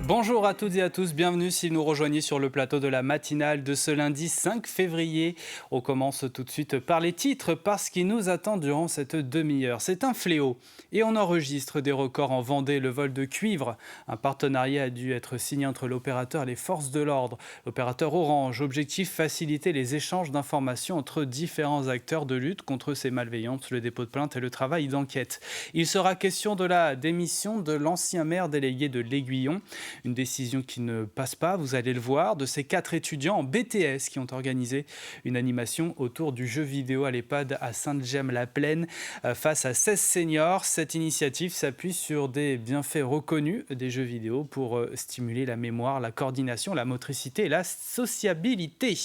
Bonjour à toutes et à tous, bienvenue si vous nous rejoignez sur le plateau de la matinale de ce lundi 5 février. On commence tout de suite par les titres, parce qu'il nous attend durant cette demi-heure. C'est un fléau et on enregistre des records en Vendée, le vol de cuivre. Un partenariat a dû être signé entre l'opérateur et les forces de l'ordre. L'opérateur Orange, objectif faciliter les échanges d'informations entre différents acteurs de lutte contre ces malveillances, le dépôt de plainte et le travail d'enquête. Il sera question de la démission de l'ancien maire délégué de l'Aiguillon. Une décision qui ne passe pas, vous allez le voir, de ces 4 étudiants en BTS qui ont organisé une animation autour du jeu vidéo à l'EHPAD à Sainte-Gemme-la-Plaine face à 16 seniors. Cette initiative s'appuie sur des bienfaits reconnus des jeux vidéo pour stimuler la mémoire, la coordination, la motricité et la sociabilité.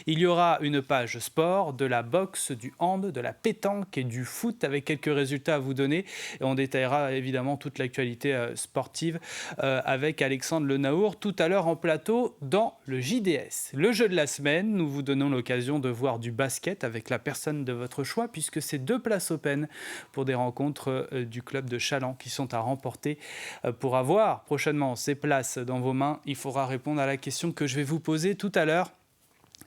Il y aura une page sport, de la boxe, du hand, de la pétanque et du foot avec quelques résultats à vous donner. Et on détaillera évidemment toute l'actualité sportive avec Alexandre Lenaour tout à l'heure en plateau dans le JDS. Le jeu de la semaine, nous vous donnons l'occasion de voir du basket avec la personne de votre choix, puisque c'est 2 places open pour des rencontres du club de Chaland qui sont à remporter. Pour avoir prochainement ces places dans vos mains, il faudra répondre à la question que je vais vous poser tout à l'heure.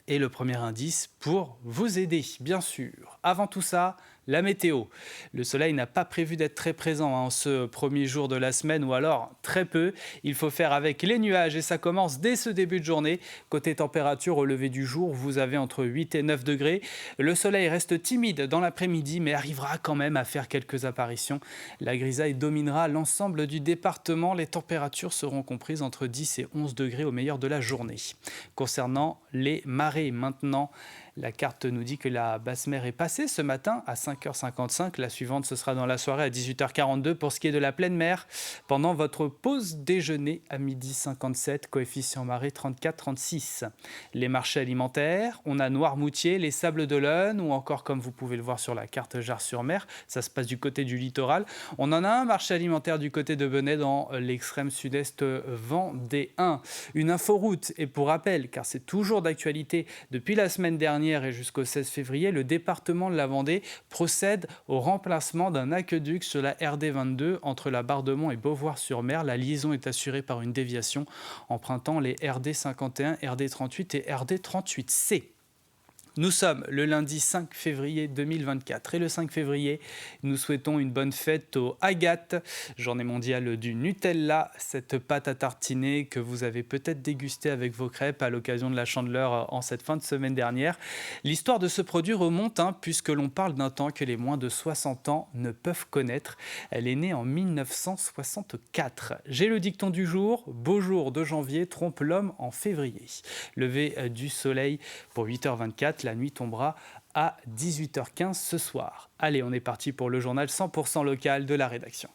Et le premier indice pour vous aider, bien sûr. Avant tout ça, la météo. Le soleil n'a pas prévu d'être très présent en ce premier jour de la semaine, ou alors très peu. Il faut faire avec les nuages et ça commence dès ce début de journée. Côté température, au lever du jour, vous avez entre 8 et 9 degrés. Le soleil reste timide dans l'après-midi, mais arrivera quand même à faire quelques apparitions. La grisaille dominera l'ensemble du département. Les températures seront comprises entre 10 et 11 degrés au meilleur de la journée. Concernant les marées, maintenant, la carte nous dit que la basse mer est passée ce matin à 5h55. La suivante, ce sera dans la soirée à 18h42 pour ce qui est de la pleine mer. Pendant votre pause déjeuner à 12h57, coefficient marée 34-36. Les marchés alimentaires, on a Noirmoutier, les Sables d'Olonne ou encore, comme vous pouvez le voir sur la carte, Jars-sur-Mer. Ça se passe du côté du littoral. On en a un marché alimentaire du côté de Benay dans l'extrême sud-est vendéen. Une inforoute, et pour rappel, car c'est toujours d'actualité, depuis la semaine dernière et jusqu'au 16 février, le département de la Vendée procède au remplacement d'un aqueduc sur la RD 22 entre la Barre-de-Mont et Beauvoir-sur-Mer. La liaison est assurée par une déviation empruntant les RD 51, RD 38 et RD 38C. Nous sommes le lundi 5 février 2024 et le 5 février, nous souhaitons une bonne fête aux Agathe, journée mondiale du Nutella, cette pâte à tartiner que vous avez peut-être dégustée avec vos crêpes à l'occasion de la Chandeleur en cette fin de semaine dernière. L'histoire de ce produit remonte, puisque l'on parle d'un temps que les moins de 60 ans ne peuvent connaître. Elle est née en 1964. J'ai le dicton du jour, beau jour de janvier trompe l'homme en février. Lever du soleil pour 8h24. La nuit tombera à 18h15 ce soir. Allez, on est parti pour le journal 100% local de la rédaction.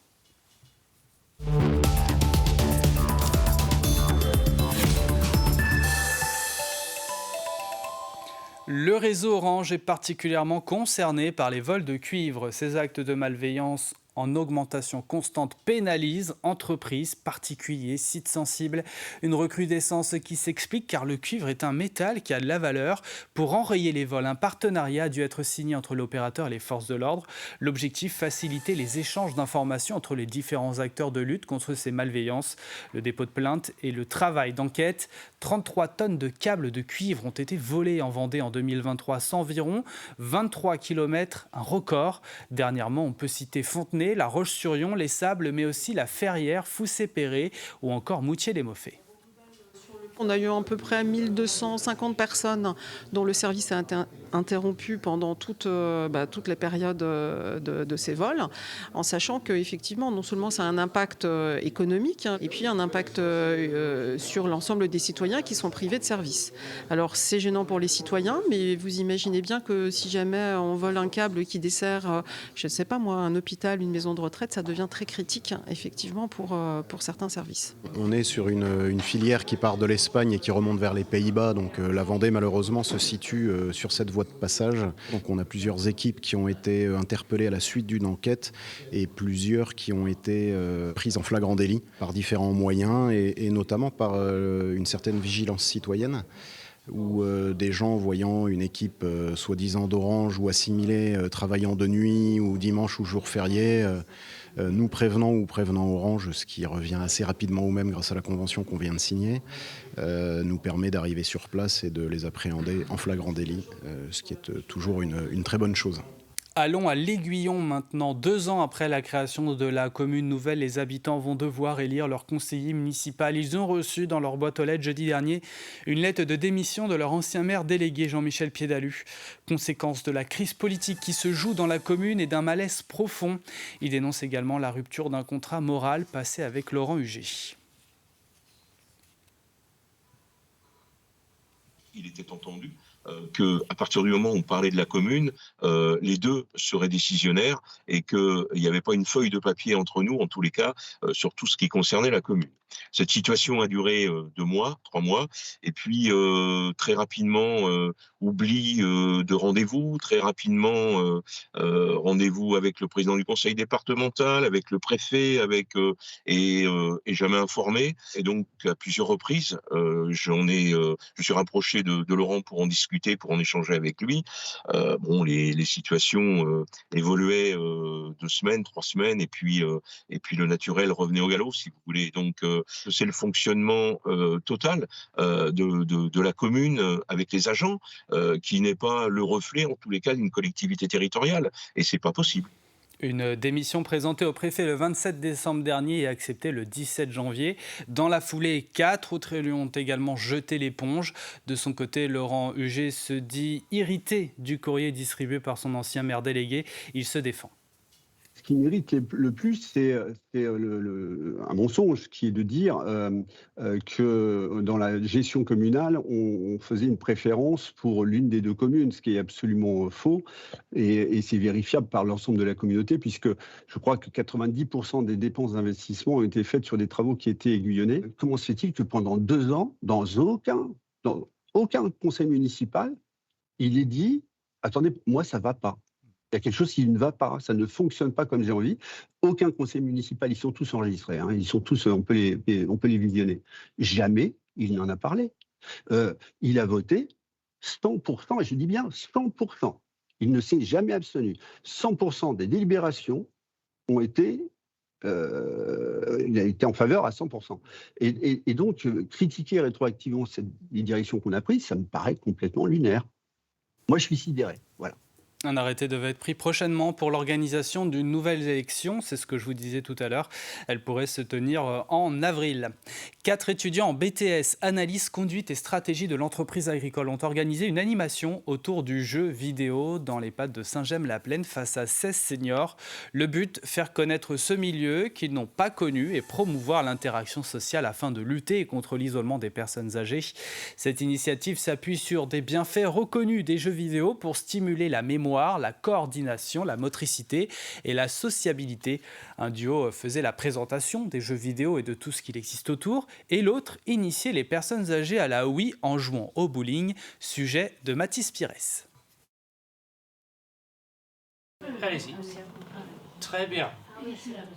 Le réseau Orange est particulièrement concerné par les vols de cuivre. Ces actes de malveillance en augmentation constante pénalisent entreprises, particuliers, sites sensibles. Une recrudescence qui s'explique car le cuivre est un métal qui a de la valeur. Pour enrayer les vols, un partenariat a dû être signé entre l'opérateur et les forces de l'ordre. L'objectif, faciliter les échanges d'informations entre les différents acteurs de lutte contre ces malveillances. Le dépôt de plainte et le travail d'enquête. 33 tonnes de câbles de cuivre ont été volés en Vendée en 2023, sans environ 23 km, un record. Dernièrement, on peut citer Fontenay, La Roche-sur-Yon, les Sables, mais aussi la Ferrière, Foussé-Péré ou encore Moutier-les-Mauffets. On a eu à peu près 1250 personnes dont le service a été interrompu pendant toute la période de ces vols, en sachant qu'effectivement, non seulement ça a un impact économique, et puis un impact sur l'ensemble des citoyens qui sont privés de services. Alors c'est gênant pour les citoyens, mais vous imaginez bien que si jamais on vole un câble qui dessert, je ne sais pas moi, un hôpital, une maison de retraite, ça devient très critique, effectivement, pour certains services. On est sur une filière qui part de l'Espagne et qui remonte vers les Pays-Bas, donc la Vendée malheureusement se situe sur cette voie de passage. Donc on a plusieurs équipes qui ont été interpellées à la suite d'une enquête et plusieurs qui ont été prises en flagrant délit par différents moyens et notamment par une certaine vigilance citoyenne où des gens voyant une équipe soi-disant d'Orange ou assimilée travaillant de nuit ou dimanche ou jour férié nous prévenant ou prévenant Orange, ce qui revient assez rapidement au même grâce à la convention qu'on vient de signer, nous permet d'arriver sur place et de les appréhender en flagrant délit, ce qui est toujours une très bonne chose. Allons à l'Aiguillon maintenant. 2 ans après la création de la commune nouvelle, les habitants vont devoir élire leur conseiller municipal. Ils ont reçu dans leur boîte aux lettres jeudi dernier une lettre de démission de leur ancien maire délégué Jean-Michel Piédalu. Conséquence de la crise politique qui se joue dans la commune et d'un malaise profond. Ils dénoncent également la rupture d'un contrat moral passé avec Laurent Huget. Il était entendu qu'à partir du moment où on parlait de la commune, les deux seraient décisionnaires et qu'il n'y avait pas une feuille de papier entre nous, en tous les cas, sur tout ce qui concernait la commune. Cette situation a duré 2 mois, 3 mois, et puis très rapidement, oubli de rendez-vous, très rapidement, rendez-vous avec le président du conseil départemental, avec le préfet, et jamais informé. Et donc, à plusieurs reprises, je suis rapproché de Laurent pour en discuter, pour en échanger avec lui. Les situations évoluaient 2 semaines, 3 semaines, et puis le naturel revenait au galop, si vous voulez. Donc, c'est le fonctionnement total de la commune avec les agents qui n'est pas le reflet, en tous les cas, d'une collectivité territoriale. Et c'est pas possible. Une démission présentée au préfet le 27 décembre dernier et acceptée le 17 janvier. Dans la foulée, 4 autres élus ont également jeté l'éponge. De son côté, Laurent Huget se dit irrité du courrier distribué par son ancien maire délégué. Il se défend. Ce qui m'irrite le plus, c'est un mensonge qui est de dire que dans la gestion communale, on faisait une préférence pour l'une des 2 communes, ce qui est absolument faux. Et c'est vérifiable par l'ensemble de la communauté, puisque je crois que 90% des dépenses d'investissement ont été faites sur des travaux qui étaient aiguillonnés. Comment se fait-il que pendant 2 ans, dans aucun conseil municipal, il est dit « Attendez, moi, ça ne va pas ». Il y a quelque chose qui ne va pas, ça ne fonctionne pas comme j'ai envie. Aucun conseil municipal, ils sont tous enregistrés, ils sont tous, on peut les visionner. Jamais il n'en a parlé. Il a voté 100%, et je dis bien 100%. Il ne s'est jamais abstenu. 100% des délibérations ont été, il a été en faveur à 100%. Et donc, critiquer rétroactivement les directions qu'on a prises, ça me paraît complètement lunaire. Moi, je suis sidéré, voilà. Un arrêté devait être pris prochainement pour l'organisation d'une nouvelle élection. C'est ce que je vous disais tout à l'heure. Elle pourrait se tenir en avril. 4 étudiants en BTS, analyse, conduite et stratégie de l'entreprise agricole ont organisé une animation autour du jeu vidéo dans les l'EHPAD de Saint-Gemme-la-Plaine face à 16 seniors. Le but, faire connaître ce milieu qu'ils n'ont pas connu et promouvoir l'interaction sociale afin de lutter contre l'isolement des personnes âgées. Cette initiative s'appuie sur des bienfaits reconnus des jeux vidéo pour stimuler la mémoire, la coordination, la motricité et la sociabilité. Un duo faisait la présentation des jeux vidéo et de tout ce qu'il existe autour, et l'autre initiait les personnes âgées à la Wii en jouant au bowling, sujet de Mathis Pires. Allez-y. Très bien.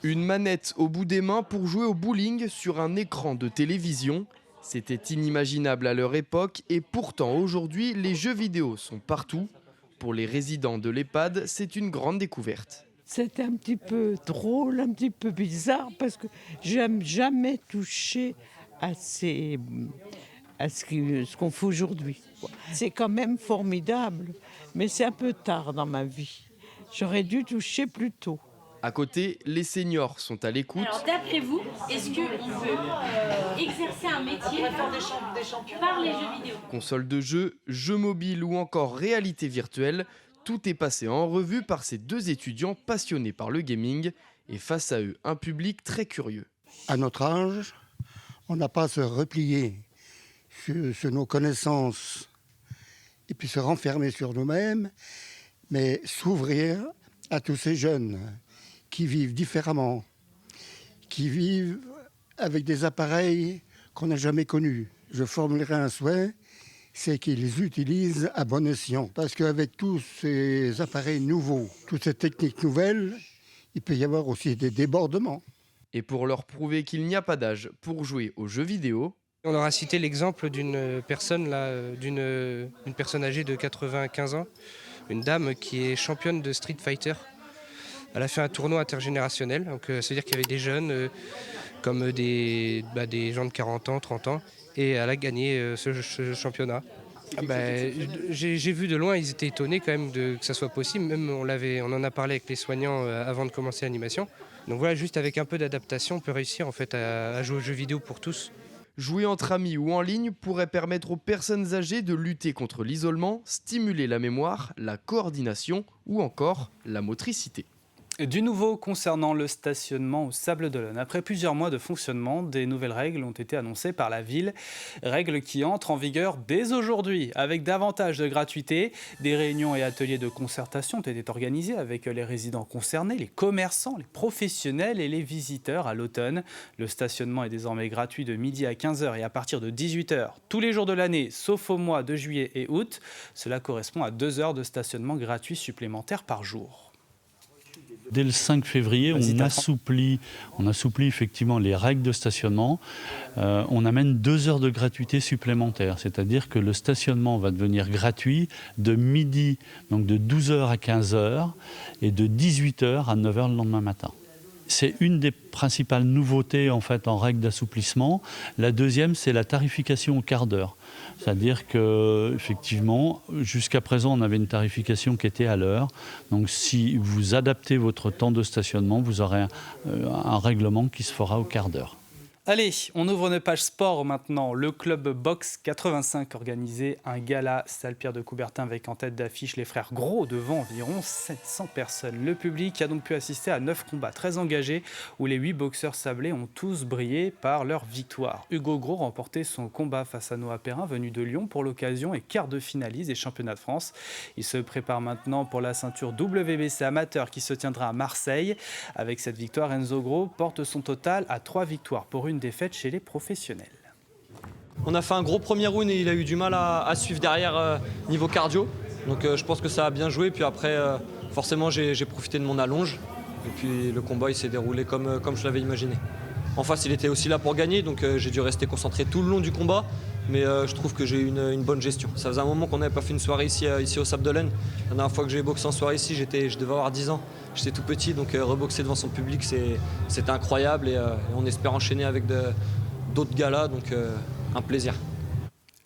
Une manette au bout des mains pour jouer au bowling sur un écran de télévision. C'était inimaginable à leur époque et pourtant aujourd'hui, les jeux vidéo sont partout. Pour les résidents de l'EHPAD, c'est une grande découverte. C'était un petit peu drôle, un petit peu bizarre, parce que j'aime jamais toucher à ce qu'on fait aujourd'hui. C'est quand même formidable, mais c'est un peu tard dans ma vie. J'aurais dû toucher plus tôt. À côté, les seniors sont à l'écoute. Alors d'après vous, est-ce qu'on peut exercer un métier par les jeux vidéo ? Console de jeu, jeux mobiles ou encore réalité virtuelle, tout est passé en revue par ces 2 étudiants passionnés par le gaming et face à eux, un public très curieux. À notre âge, on n'a pas à se replier sur nos connaissances et puis se renfermer sur nous-mêmes, mais s'ouvrir à tous ces jeunes qui vivent différemment, qui vivent avec des appareils qu'on n'a jamais connus. Je formulerai un souhait, c'est qu'ils utilisent à bon escient. Parce qu'avec tous ces appareils nouveaux, toutes ces techniques nouvelles, il peut y avoir aussi des débordements. Et pour leur prouver qu'il n'y a pas d'âge pour jouer aux jeux vidéo, On leur a cité l'exemple d'une personne âgée de 95 ans, une dame qui est championne de Street Fighter. Elle a fait un tournoi intergénérationnel, donc c'est-à-dire qu'il y avait des jeunes comme des gens de 40 ans, 30 ans, et elle a gagné ce championnat. J'ai vu de loin, ils étaient étonnés quand même que ça soit possible. Même on en a parlé avec les soignants avant de commencer l'animation. Donc voilà, juste avec un peu d'adaptation, on peut réussir en fait à jouer aux jeux vidéo pour tous. Jouer entre amis ou en ligne pourrait permettre aux personnes âgées de lutter contre l'isolement, stimuler la mémoire, la coordination ou encore la motricité. Du nouveau concernant le stationnement au Sables d'Olonne. Après plusieurs mois de fonctionnement, des nouvelles règles ont été annoncées par la ville. Règles qui entrent en vigueur dès aujourd'hui. Avec davantage de gratuité, des réunions et ateliers de concertation ont été organisés avec les résidents concernés, les commerçants, les professionnels et les visiteurs à l'automne. Le stationnement est désormais gratuit de midi à 15h et à partir de 18h tous les jours de l'année, sauf au mois de juillet et août. Cela correspond à 2 heures de stationnement gratuit supplémentaires par jour. Dès le 5 février, on assouplit effectivement les règles de stationnement. On amène 2 heures de gratuité supplémentaires, c'est-à-dire que le stationnement va devenir gratuit de midi, donc de 12h à 15h et de 18h à 9h le lendemain matin. C'est une des principales nouveautés en fait en règle d'assouplissement. La deuxième, c'est la tarification au quart d'heure. C'est-à-dire que effectivement, jusqu'à présent, on avait une tarification qui était à l'heure. Donc si vous adaptez votre temps de stationnement, vous aurez un règlement qui se fera au quart d'heure. Allez, on ouvre une page sport maintenant. Le club Box 85 organisait un gala salle Pierre de Coubertin avec en tête d'affiche les frères Gros devant environ 700 personnes. Le public a donc pu assister à 9 combats très engagés où les 8 boxeurs sablés ont tous brillé par leur victoire. Hugo Gros remportait son combat face à Noah Perrin venu de Lyon pour l'occasion et quart de finaliste des championnats de France. Il se prépare maintenant pour la ceinture WBC amateur qui se tiendra à Marseille. Avec cette victoire, Enzo Gros porte son total à 3 victoires pour une défaite chez les professionnels. On a fait un gros premier round et il a eu du mal à suivre derrière niveau cardio. Donc je pense que ça a bien joué. Puis après, forcément, j'ai profité de mon allonge. Et puis le combat, il s'est déroulé comme je l'avais imaginé. En face, il était aussi là pour gagner. Donc j'ai dû rester concentré tout le long du combat. Mais je trouve que j'ai eu une bonne gestion. Ça faisait un moment qu'on n'avait pas fait une soirée ici au Sables d'Olonne. La dernière fois que j'ai boxé en soirée ici, je devais avoir 10 ans. J'étais tout petit, donc reboxer devant son public, c'était incroyable. Et on espère enchaîner avec d'autres galas, donc un plaisir.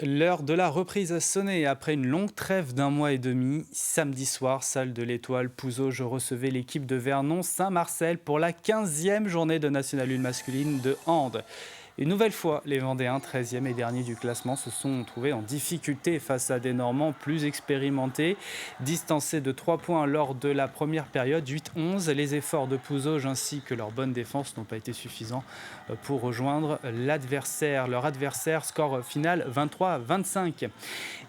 L'heure de la reprise a sonné. Après une longue trêve d'1 mois et demi, samedi soir, salle de l'Étoile, Pouzot, je recevais l'équipe de Vernon-Saint-Marcel pour la 15e journée de National 1 masculine de hand. Une nouvelle fois, les Vendéens, 13e et dernier du classement, se sont trouvés en difficulté face à des Normands plus expérimentés. Distancés de 3 points lors de la première période, 8-11, les efforts de Pouzauge ainsi que leur bonne défense n'ont pas été suffisants pour rejoindre l'adversaire. Leur adversaire, score final 23-25.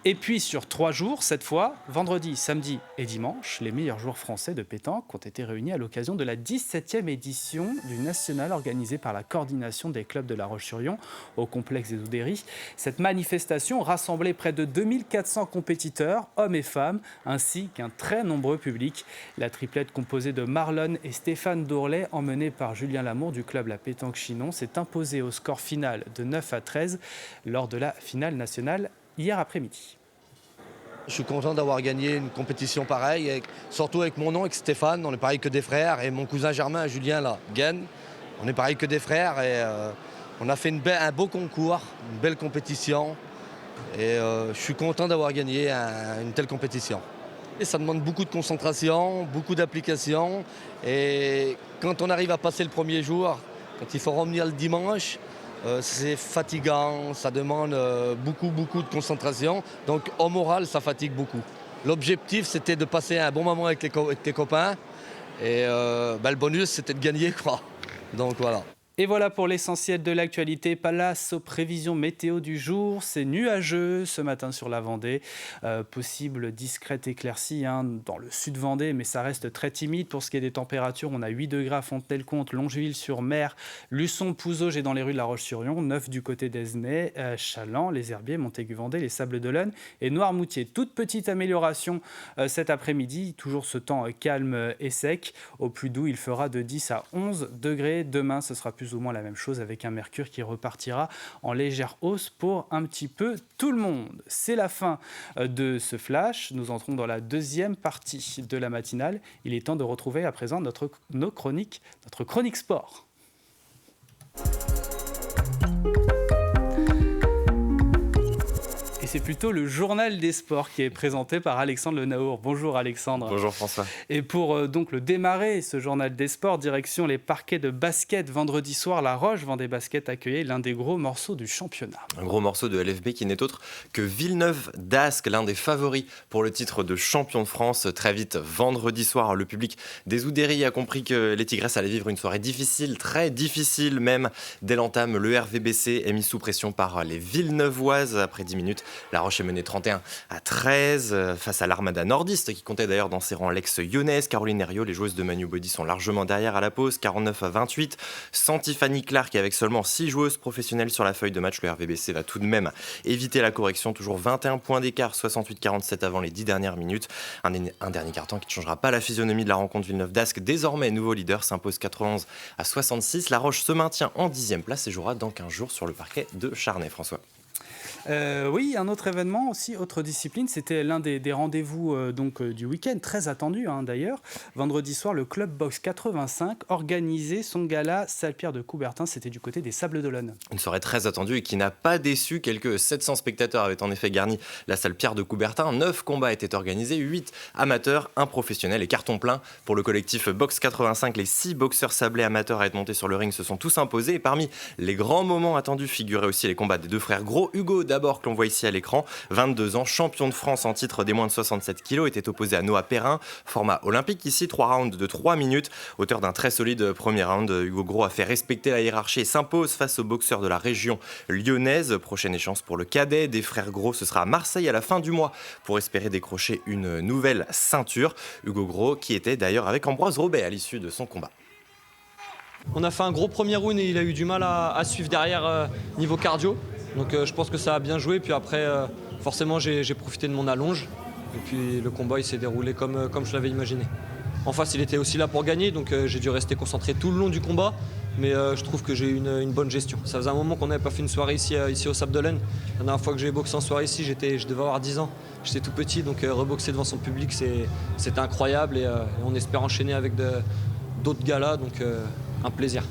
Et puis sur 3 jours, cette fois, vendredi, samedi et dimanche, les meilleurs joueurs français de pétanque ont été réunis à l'occasion de la 17e édition du national organisé par la coordination des clubs de La Roche-sur-Yon au complexe des Oudéry. Cette manifestation rassemblait près de 2400 compétiteurs, hommes et femmes, ainsi qu'un très nombreux public. La triplette composée de Marlon et Stéphane Dourlet, emmenée par Julien Lamour du club La Pétanque Chinon, s'est imposée au score final de 9-13 lors de la finale nationale hier après-midi. Je suis content d'avoir gagné une compétition pareille, surtout avec mon nom, avec Stéphane, on est pareil que des frères, et mon cousin Germain, Julien, là, gagne. On est pareil que des frères, et on a fait un beau concours, une belle compétition, et je suis content d'avoir gagné une telle compétition. Et ça demande beaucoup de concentration, beaucoup d'application, et quand on arrive à passer le premier jour, quand il faut revenir le dimanche, c'est fatigant, ça demande beaucoup de concentration. Donc au moral, ça fatigue beaucoup. L'objectif, c'était de passer un bon moment avec les copains. Et le bonus, c'était de gagner, quoi. Donc voilà. Et voilà pour l'essentiel de l'actualité. Place aux prévisions météo du jour. C'est nuageux ce matin sur la Vendée. Possible discrète éclaircie dans le sud Vendée, mais ça reste très timide. Pour ce qui est des températures, on a 8 degrés à Fontenay-le-Comte, Longeville-sur-Mer, Luçon, Pouzauge et dans les rues de La Roche-sur-Yon, 9 du côté d'Esnay, Chaland, les Herbiers, Montaigu-Vendée, les Sables d'Olonne et Noirmoutier. Toute petite amélioration cet après-midi. Toujours ce temps calme et sec. Au plus doux, il fera de 10 à 11 degrés. Demain, ce sera plus plus ou moins la même chose avec un mercure qui repartira en légère hausse pour un petit peu tout le monde. C'est la fin de ce flash. Nous entrons dans la deuxième partie de la matinale. Il est temps de retrouver à présent notre chronique sport. Et c'est plutôt le journal des sports qui est présenté par Alexandre Le Naour. Bonjour Alexandre. Bonjour François. Et pour donc le démarrer, ce journal des sports, direction les parquets de basket. Vendredi soir, La Roche Vendée Basket accueillait l'un des gros morceaux du championnat. Un gros morceau de LFB qui n'est autre que Villeneuve d'Ascq, l'un des favoris pour le titre de champion de France. Très vite, vendredi soir, le public des Oudéry a compris que les Tigresses allaient vivre une soirée difficile, très difficile même. Dès l'entame, le RVBC est mis sous pression par les Villeneuvoises. Après 10 minutes, La Roche est menée 31-13 face à l'Armada nordiste qui comptait d'ailleurs dans ses rangs l'ex-Lyonnaise. Caroline Herriot, les joueuses de Manu Body sont largement derrière à la pause, 49-28. Sans Tiffany Clark, avec seulement 6 joueuses professionnelles sur la feuille de match, le RVBC va tout de même éviter la correction. Toujours 21 points d'écart, 68-47 avant les 10 dernières minutes. Un dernier carton qui ne changera pas la physionomie de la rencontre. Villeneuve d'Ascq, désormais nouveau leader, s'impose 91-66. La Roche se maintient en 10e place et jouera dans 15 jours sur le parquet de Charnay. François. Oui, un autre événement aussi, autre discipline, c'était l'un des rendez-vous du week-end, très attendu d'ailleurs. Vendredi soir, le Club Box 85 organisait son gala Salle-Pierre de Coubertin, c'était du côté des Sables d'Olonne. Une soirée très attendue et qui n'a pas déçu. Quelques 700 spectateurs avaient en effet garni la Salle-Pierre de Coubertin. 9 combats étaient organisés, 8 amateurs, 1 professionnel et carton plein pour le collectif Box 85. Les 6 boxeurs sablés amateurs à être montés sur le ring se sont tous imposés. Et parmi les grands moments attendus figuraient aussi les combats des deux frères Gros. Hugo d'abord, que l'on voit ici à l'écran, 22 ans, champion de France en titre des moins de 67 kg, était opposé à Noah Perrin, format olympique ici, 3 rounds de 3 minutes. Auteur d'un très solide premier round, Hugo Gros a fait respecter la hiérarchie et s'impose face aux boxeurs de la région lyonnaise. Prochaine échéance pour le cadet des frères Gros, ce sera à Marseille à la fin du mois pour espérer décrocher une nouvelle ceinture. Hugo Gros qui était d'ailleurs avec Ambroise Robet à l'issue de son combat. On a fait un gros premier round et il a eu du mal à suivre derrière niveau cardio. Donc je pense que ça a bien joué. Puis après, forcément, j'ai profité de mon allonge. Et puis le combat, il s'est déroulé comme je l'avais imaginé. En face, il était aussi là pour gagner. Donc j'ai dû rester concentré tout le long du combat. Mais je trouve que j'ai eu une bonne gestion. Ça faisait un moment qu'on n'avait pas fait une soirée ici au Sables d'Olonne. La dernière fois que j'ai boxé en soirée ici, je devais avoir 10 ans. J'étais tout petit. Donc reboxer devant son public, c'était incroyable. Et on espère enchaîner avec d'autres galas. Donc un plaisir.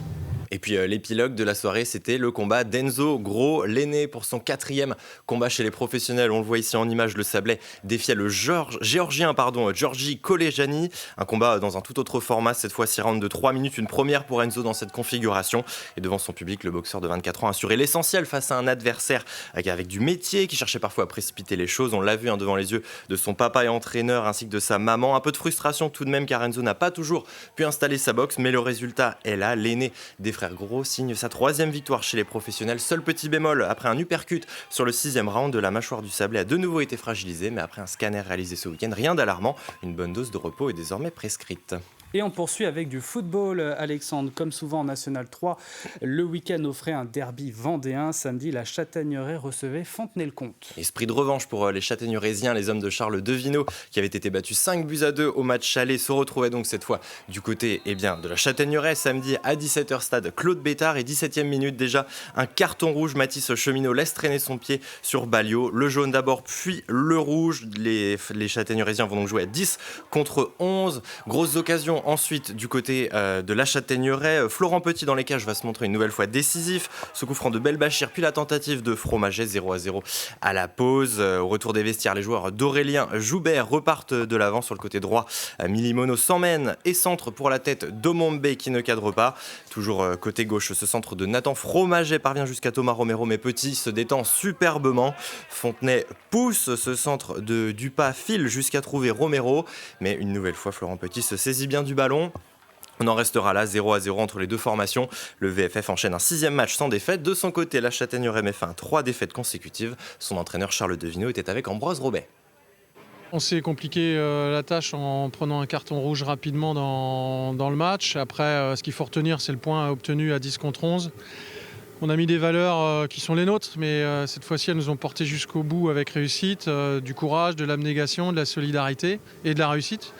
Et puis l'épilogue de la soirée, c'était le combat d'Enzo Gros, l'aîné pour son 4e combat chez les professionnels. On le voit ici en image, le Sablais défiait le géorgien Giorgi Kolejani. Un combat dans un tout autre format, cette fois 6 rounds de 3 minutes. Une première pour Enzo dans cette configuration. Et devant son public, le boxeur de 24 ans assurait l'essentiel face à un adversaire avec du métier qui cherchait parfois à précipiter les choses. On l'a vu devant les yeux de son papa et entraîneur ainsi que de sa maman. Un peu de frustration tout de même car Enzo n'a pas toujours pu installer sa boxe. Mais le résultat est là. L'aîné des frère Gros signe sa 3e victoire chez les professionnels. Seul petit bémol, après un uppercut sur le 6e round, la mâchoire du Sablé a de nouveau été fragilisée, mais après un scanner réalisé ce week-end, rien d'alarmant. Une bonne dose de repos est désormais prescrite. Et on poursuit avec du football, Alexandre. Comme souvent en National 3, le week-end offrait un derby vendéen. Samedi, la Châtaigneraie recevait Fontenay-le-Comte. Esprit de revanche pour les Châtaigneuraisiens, les hommes de Charles Devineau, qui avaient été battus 5-2 au match aller, se retrouvaient donc cette fois du côté de la Châtaigneraie. Samedi à 17h, stade Claude Bétard. Et 17e minute déjà, un carton rouge. Mathis Cheminot laisse traîner son pied sur Balliot. Le jaune d'abord, puis le rouge. Les Châtaigneraisiens vont donc jouer à 10 contre 11. Grosses occasions ensuite du côté de la Châtaigneraie. Florent Petit dans les cages va se montrer une nouvelle fois décisif. Ce coup franc de Belbachir, puis la tentative de Fromaget, 0-0 à la pause. Au retour des vestiaires, les joueurs d'Aurélien Joubert repartent de l'avant sur le côté droit. Milimono s'emmène et centre pour la tête d'Omombe qui ne cadre pas. Toujours côté gauche, ce centre de Nathan Fromaget parvient jusqu'à Thomas Romero, mais Petit se détend superbement. Fontenay pousse ce centre de Dupas, file jusqu'à trouver Romero, mais une nouvelle fois Florent Petit se saisit bien du ballon. On en restera là, 0-0 entre les deux formations. Le VFF enchaîne un 6e match sans défaite. De son côté, la Châtaigneraie met fin à 3 défaites consécutives. Son entraîneur Charles Devineau était avec Ambroise Robet. On s'est compliqué la tâche en prenant un carton rouge rapidement dans le match. Après, ce qu'il faut retenir, c'est le point obtenu à 10 contre 11. On a mis des valeurs qui sont les nôtres, mais cette fois-ci, elles nous ont porté jusqu'au bout avec réussite, du courage, de l'abnégation, de la solidarité et de la réussite.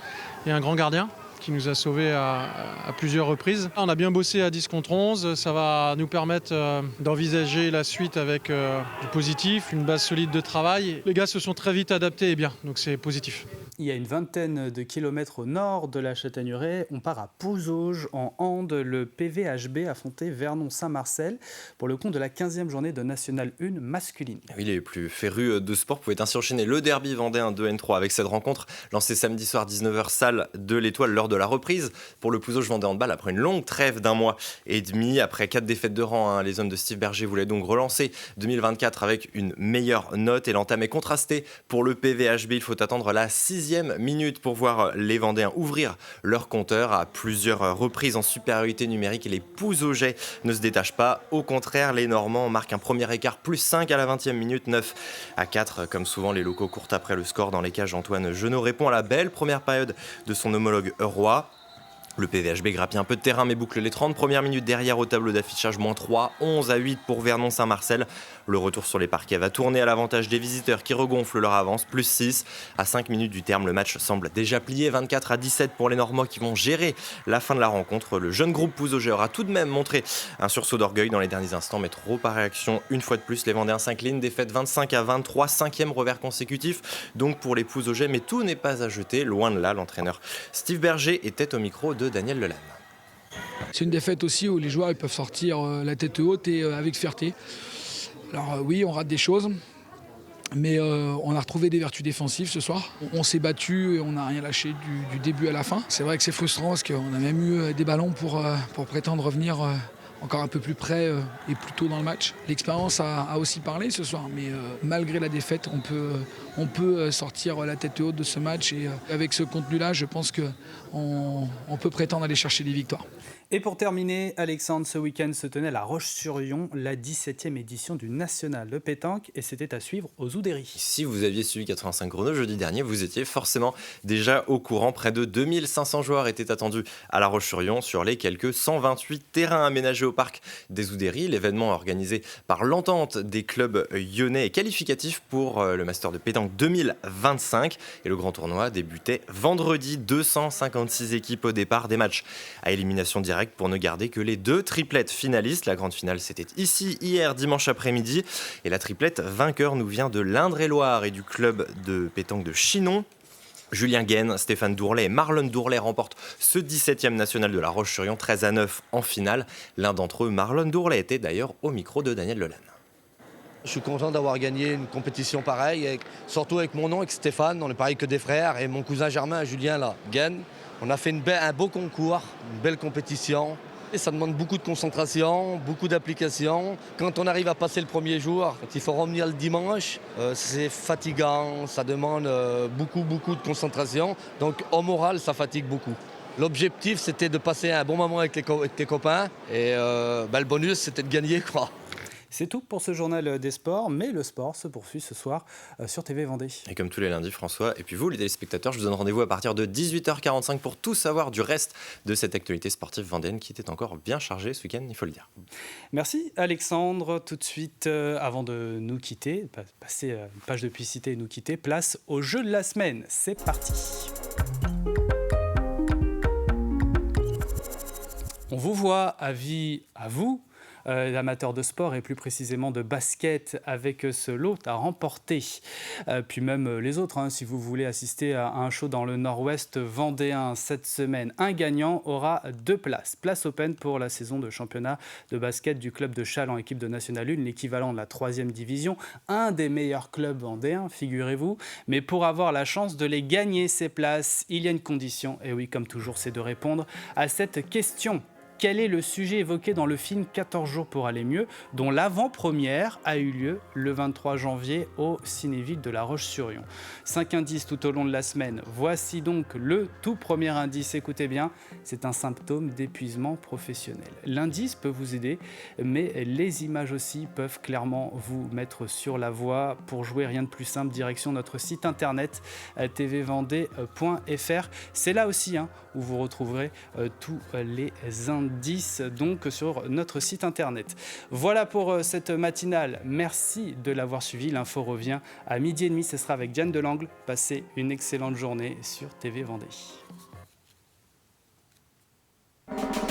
Et un grand gardien. qui nous a sauvés à plusieurs reprises. On a bien bossé à 10 contre 11, ça va nous permettre d'envisager la suite avec du positif, une base solide de travail. Les gars se sont très vite adaptés et bien, donc c'est positif. Il y a une vingtaine de kilomètres au nord de la Châtaigneraie, on part à Pouzauges en hand. Le PVHB affrontait Vernon-Saint-Marcel pour le compte de la 15e journée de National 1 masculine. Oui, les plus férus de sport pouvaient ainsi enchaîner le derby vendéen 2N3 avec cette rencontre lancée samedi soir 19h salle de l'Étoile lors de la reprise pour le Pouzauges Vendée Handball après une longue trêve d'1 mois et demi. Après 4 défaites de rang, les hommes de Steve Berger voulaient donc relancer 2024 avec une meilleure note et l'entame est contrastée pour le PVHB. Il faut attendre la 6e minute pour voir les Vendéens ouvrir leur compteur à plusieurs reprises en supériorité numérique et les Pouzaugeais ne se détachent pas. Au contraire, les Normands marquent un premier écart plus 5 à la 20e minute, 9-4. Comme souvent, les locaux courent après le score dans les cages. Antoine Genot répond à la belle première période de son homologue Roy. Le PVHB grappille un peu de terrain mais boucle les 30 premières minutes derrière au tableau d'affichage, -3, 11-8 pour Vernon-Saint-Marcel. Le retour sur les parquets va tourner à l'avantage des visiteurs qui regonflent leur avance, +6. À 5 minutes du terme, le match semble déjà plié, 24-17 pour les Normands qui vont gérer la fin de la rencontre. Le jeune groupe Pouzauger aura tout de même montré un sursaut d'orgueil dans les derniers instants, mais trop par réaction. Une fois de plus, les Vendéens s'inclinent, défaite 25-23, 5e revers consécutif donc pour les Pouzaugeais, mais tout n'est pas à jeter, loin de là. L'entraîneur Steve Berger était au micro de Daniel Lelanne. C'est une défaite aussi où les joueurs ils peuvent sortir la tête haute et avec fierté. Alors oui, on rate des choses, mais on a retrouvé des vertus défensives ce soir. On s'est battu et on n'a rien lâché du début à la fin. C'est vrai que c'est frustrant parce qu'on a même eu des ballons pour prétendre revenir encore un peu plus près et plus tôt dans le match. L'expérience a aussi parlé ce soir, mais malgré la défaite, on peut sortir la tête haute de ce match. Et avec ce contenu-là, je pense qu'on peut prétendre aller chercher des victoires. Et pour terminer, Alexandre, ce week-end se tenait à La Roche-sur-Yon, la 17e édition du National de pétanque, et c'était à suivre aux Oudéry. Si vous aviez suivi 85 chrono jeudi dernier, vous étiez forcément déjà au courant. Près de 2500 joueurs étaient attendus à La Roche-sur-Yon sur les quelques 128 terrains aménagés au parc des Oudéry. L'événement organisé par l'entente des clubs lyonnais est qualificatif pour le Master de pétanque 2025. Et le grand tournoi débutait vendredi. 256 équipes au départ, des matchs à élimination directe pour ne garder que les 2 triplettes finalistes. La grande finale, c'était ici, hier, dimanche après-midi. Et la triplette vainqueur nous vient de l'Indre-et-Loire et du club de pétanque de Chinon. Julien Gaine, Stéphane Dourlet et Marlon Dourlet remportent ce 17e national de La Roche-sur-Yon, 13-9 en finale. L'un d'entre eux, Marlon Dourlet, était d'ailleurs au micro de Daniel Lelanne. Je suis content d'avoir gagné une compétition pareille, surtout avec mon nom, avec Stéphane. On est pareil que des frères. Et mon cousin Germain, Julien, là, Gaine. On a fait un beau concours, une belle compétition. Et ça demande beaucoup de concentration, beaucoup d'application. Quand on arrive à passer le premier jour, quand il faut revenir le dimanche, c'est fatigant, ça demande beaucoup de concentration. Donc au moral, ça fatigue beaucoup. L'objectif, c'était de passer un bon moment avec les copains. Et le bonus, c'était de gagner, quoi. C'est tout pour ce journal des sports, mais le sport se poursuit ce soir sur TV Vendée. Et comme tous les lundis, François, et puis vous, les téléspectateurs, je vous donne rendez-vous à partir de 18h45 pour tout savoir du reste de cette actualité sportive vendéenne qui était encore bien chargée ce week-end, il faut le dire. Merci Alexandre. Tout de suite, avant de nous quitter, passer une page de publicité et nous quitter, place au jeu de la semaine. C'est parti. On vous voit, avis à vous, amateurs de sport et plus précisément de basket, avec ce lot à remporter. Puis même les autres, si vous voulez assister à un show dans le nord-ouest vendéen cette semaine, un gagnant aura 2 places. Place open pour la saison de championnat de basket du club de Châles en équipe de National 1, l'équivalent de la 3e division, un des meilleurs clubs vendéens, figurez-vous. Mais pour avoir la chance de les gagner, ces places, il y a une condition, et oui, comme toujours, c'est de répondre à cette question. Quel est le sujet évoqué dans le film 14 jours pour aller mieux, dont l'avant-première a eu lieu le 23 janvier au Cinéville de La Roche-sur-Yon. 5 indices tout au long de la semaine. Voici donc le tout premier indice. Écoutez bien, c'est un symptôme d'épuisement professionnel. L'indice peut vous aider, mais les images aussi peuvent clairement vous mettre sur la voie. Pour jouer, rien de plus simple, direction notre site internet tvvendée.fr. C'est là aussi où vous retrouverez tous les indices donc sur notre site internet. Voilà pour cette matinale. Merci de l'avoir suivi. L'info revient à 12h30. Ce sera avec Diane Delangle. Passez une excellente journée sur TV Vendée. Merci.